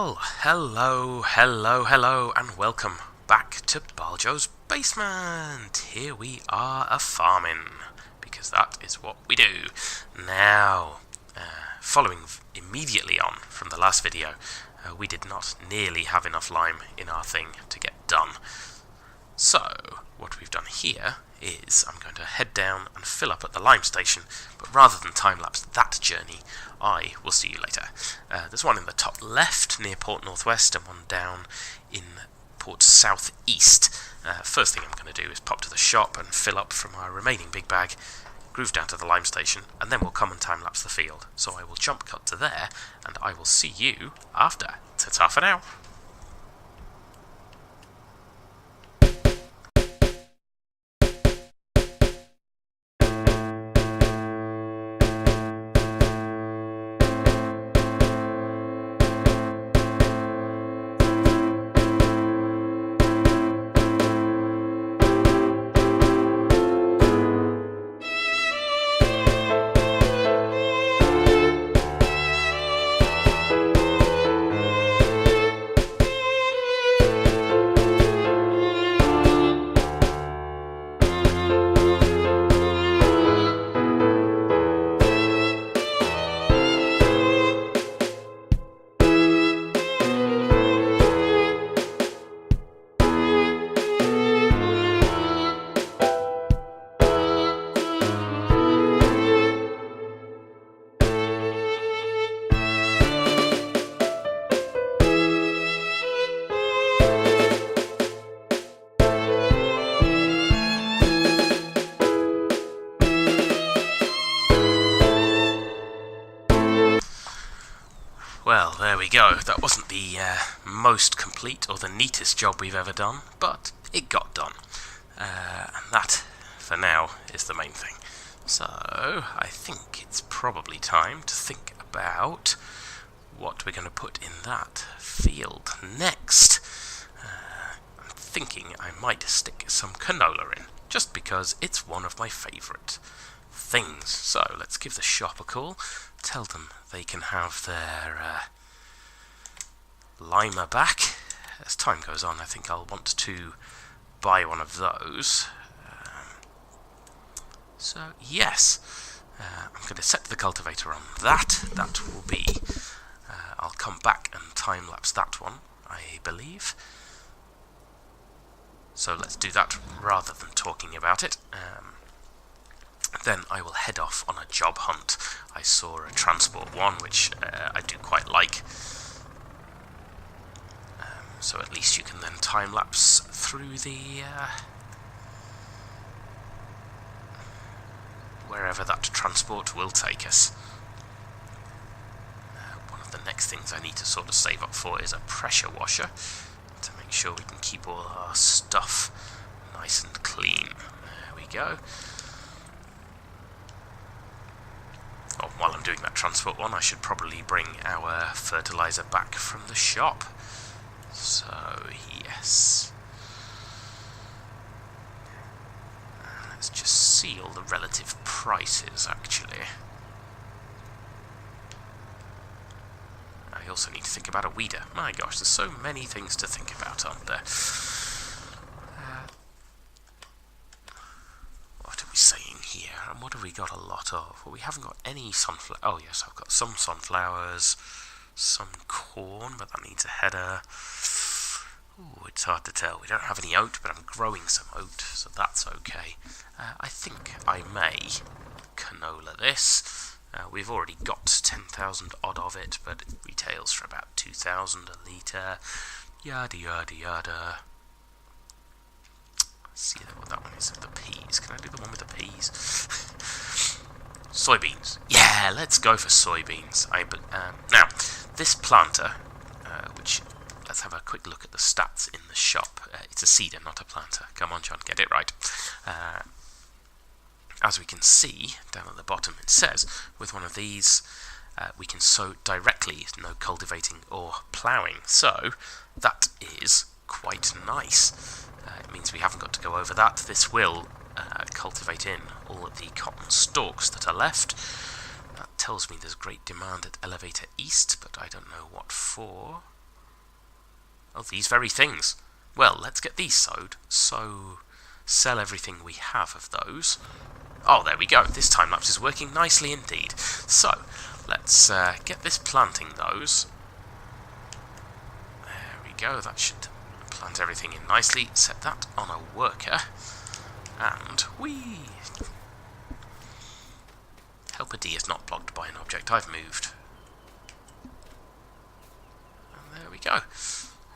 Well, hello, and welcome back to Barljo's basement. Here we are a-farming, because that is what we do. Now, following immediately on from the last video, we did not nearly have enough lime in our thing to get done. So, what we've done here is I'm going to head down and fill up at the lime station, but rather than time-lapse that journey, I will see you later. There's one in the top left near Port Northwest and one down in Port Southeast. First thing I'm going to do is pop to the shop and fill up from our remaining big bag, groove down to the lime station, and then we'll come and time-lapse the field. So I will jump cut to there, and I will see you after. Ta-ta for now. Well, there we go. That wasn't the most complete or the neatest job we've ever done, but it got done. And that, for now, is the main thing. So, I think it's probably time to think about what we're going to put in that field next. I'm thinking I might stick some canola in, just because it's one of my favourite things. So, let's give the shop a call. Tell them they can have their limer back. As time goes on, I think I'll want to buy one of those. So, yes, I'm going to set the cultivator on that. That will be, I'll come back and time-lapse that one, I believe. So let's do that rather than talking about it. Then I will head off on a job hunt. I saw a transport one, which I do quite like. So at least you can then time-lapse through the wherever that transport will take us. One of the next things I need to sort of save up for is a pressure washer, to make sure we can keep all our stuff nice and clean. There we go. Oh, while I'm doing that transport one, I should probably bring our fertilizer back from the shop. So, yes. Let's just see all the relative prices, actually. I also need to think about a weeder. My gosh, there's so many things to think about, aren't there? What are we saying here? And what have we got a lot of? Well, we haven't got any sunflower. Oh, yes, I've got some sunflowers, some corn, but that needs a header. Ooh, it's hard to tell. We don't have any oat, but I'm growing some oat, so that's okay. I think I may canola this. We've already got 10,000 odd of it, but it retails for about 2,000 a litre. Yada yada yada. Let's see what that one is of the peas. Can I do the one with the peas? Soybeans. Yeah, let's go for soybeans. Now, this planter, which... Let's have a quick look at the stats in the shop. It's a seeder, not a planter. Come on, John, get it right. As we can see, down at the bottom it says, with one of these, we can sow directly, no cultivating or ploughing. So, that is quite nice. It means we haven't got to go over that. This will cultivate in all of the cotton stalks that are left. That tells me there's great demand at Elevator East, but I don't know what for. Oh, these very things. Well, let's get these sowed. So, sell everything we have of those. Oh, there we go. This time-lapse is working nicely indeed. So, let's get this planting those. There we go. That should plant everything in nicely. Set that on a worker. And whee! Helper D is not blocked by an object I've moved. And there we go.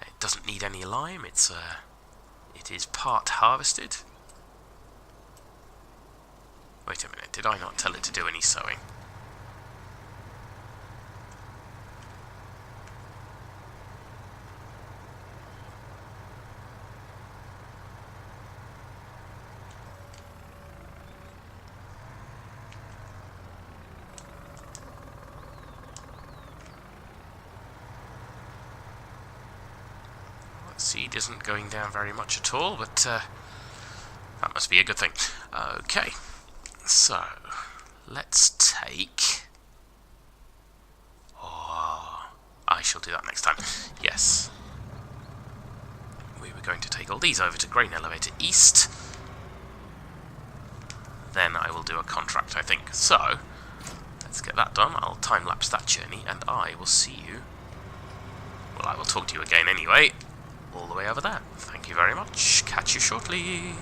It doesn't need any lime. It is part harvested. Wait a minute, did I not tell it to do any sowing? Seed isn't going down very much at all, but that must be a good thing. Okay, so let's take... Oh, I shall do that next time. Yes. We were going to take all these over to Grain Elevator East. Then I will do a contract, I think. So, let's get that done. I'll time-lapse that journey, and I will see you... Well, I will talk to you again anyway. All the way over there. Thank you very much. Catch you shortly.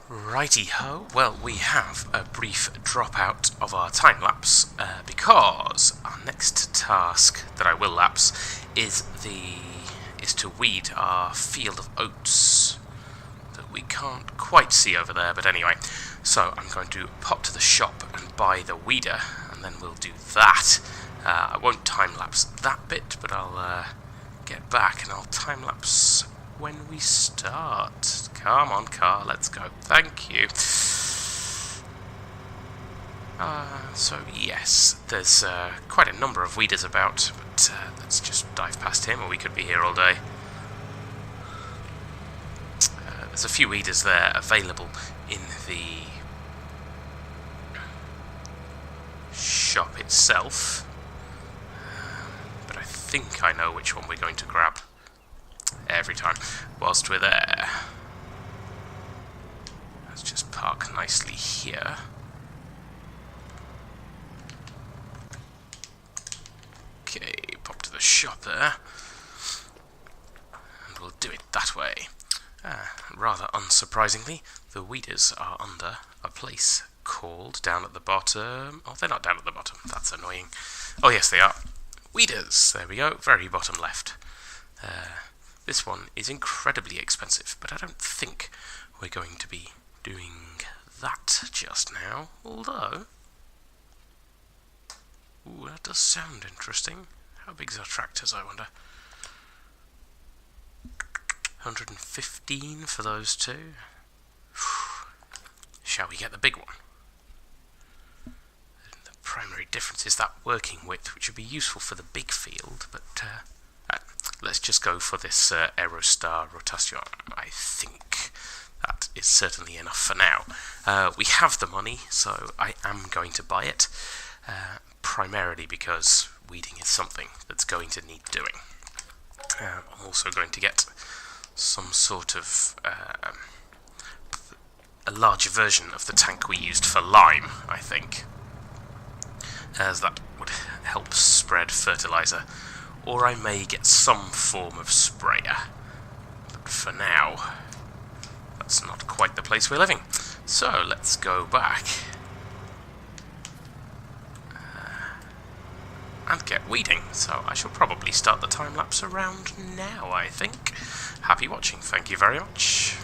Righty-ho, well, we have a brief dropout of our time lapse because our next task that I will lapse is to weed our field of oats that we can't quite see over there, but anyway. So I'm going to pop to the shop and buy the weeder, and then we'll do that. I won't time-lapse that bit, but I'll get back and I'll time-lapse when we start. Come on, car, let's go. Thank you. So yes, there's quite a number of weeders about, but let's just dive past him, or we could be here all day. There's a few weeders there available in the shop itself, but I think I know which one we're going to grab every time whilst we're there. Let's just park nicely here. Okay, pop to the shop there, and we'll do it that way. Rather unsurprisingly, the weeders are under a place called down at the bottom. Oh, they're not down at the bottom. That's annoying. Oh, yes, they are. Weeders. There we go. Very bottom left. This one is incredibly expensive, but I don't think we're going to be doing that just now. Although, ooh, that does sound interesting. How big's our tractors, I wonder? 115 for those two. Shall we get the big one? The primary difference is that working width, which would be useful for the big field, but let's just go for this Aerostar Rotation. I think that is certainly enough for now. We have the money, so I am going to buy it, primarily because weeding is something that's going to need doing. I'm also going to get some sort of a larger version of the tank we used for lime, I think, as that would help spread fertilizer, or I may get some form of sprayer, but for now that's not quite the place we're living. So let's go back and get weeding. So I shall probably start the time lapse around now, I think. Happy watching, thank you very much.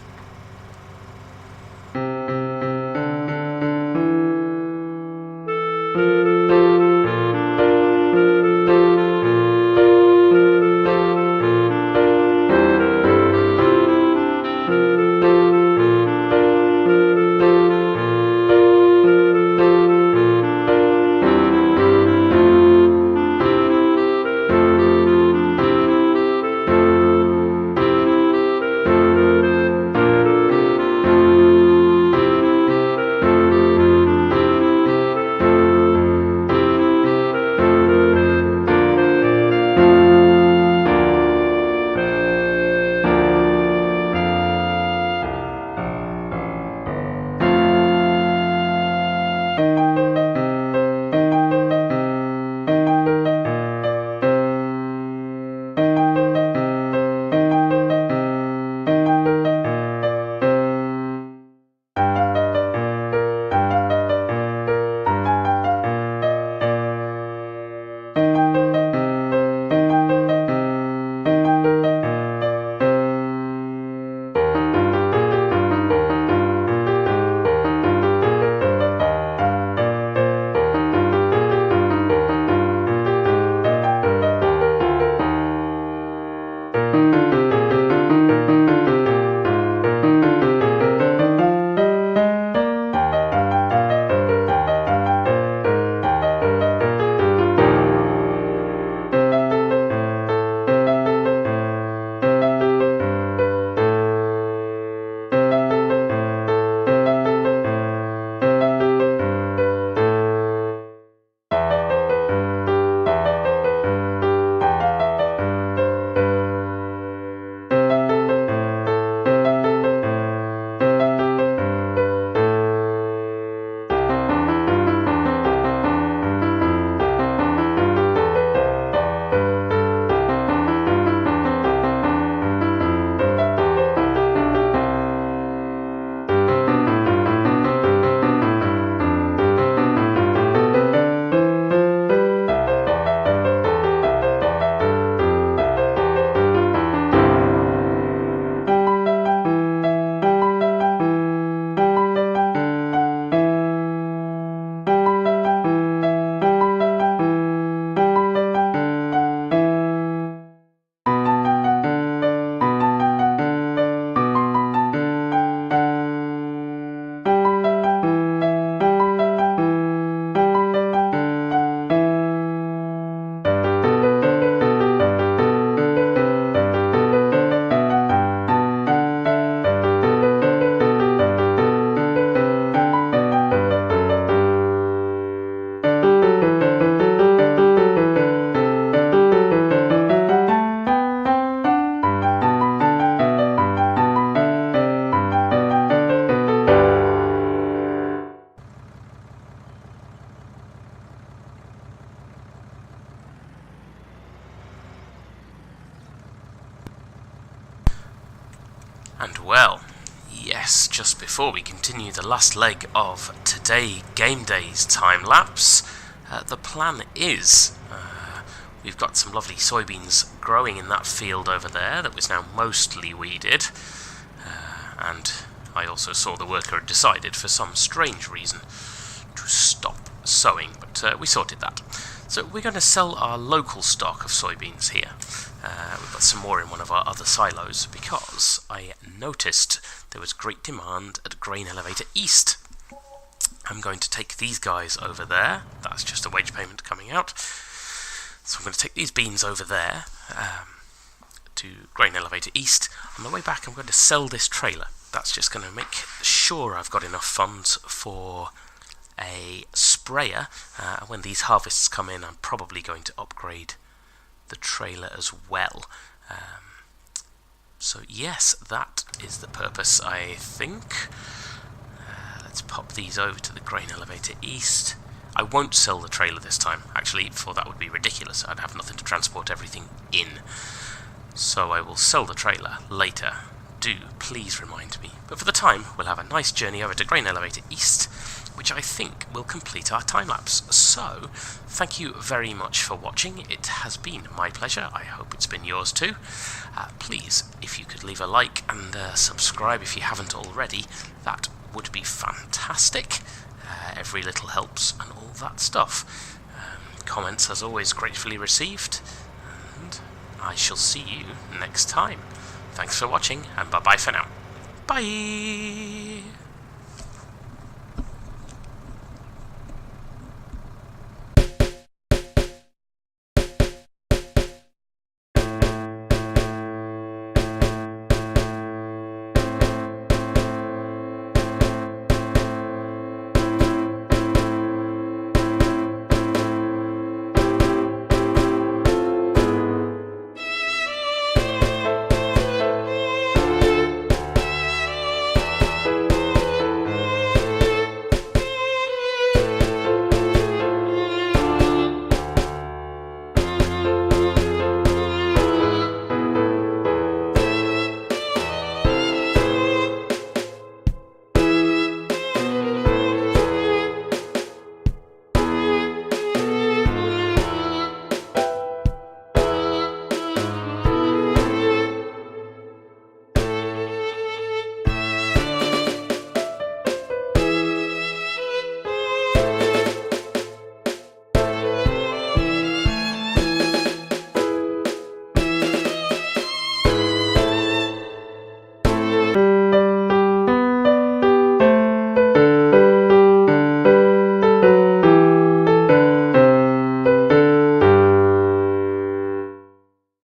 well, yes, just before we continue the last leg of today game day's time lapse, the plan is we've got some lovely soybeans growing in that field over there that was now mostly weeded, and I also saw the worker had decided for some strange reason to stop sowing, but we sorted that. So we're going to sell our local stock of soybeans here. We've got some more in one of our other silos because I noticed there was great demand at Grain Elevator East. I'm going to take these guys over there. That's just a wage payment coming out. So I'm going to take these beans over there to Grain Elevator East. On the way back, I'm going to sell this trailer. That's just going to make sure I've got enough funds for a sprayer. When these harvests come in, I'm probably going to upgrade the trailer as well. So yes, that is the purpose, I think. Let's pop these over to the Grain Elevator East. I won't sell the trailer this time, actually, for that would be ridiculous. I'd have nothing to transport everything in. So I will sell the trailer later. Do please remind me. But for the time, we'll have a nice journey over to Grain Elevator East, which I think will complete our time-lapse. So, thank you very much for watching. It has been my pleasure. I hope it's been yours too. Please, if you could leave a like and subscribe if you haven't already, that would be fantastic. Every little helps and all that stuff. Comments, as always, gratefully received. And I shall see you next time. Thanks for watching, and bye-bye for now. Bye!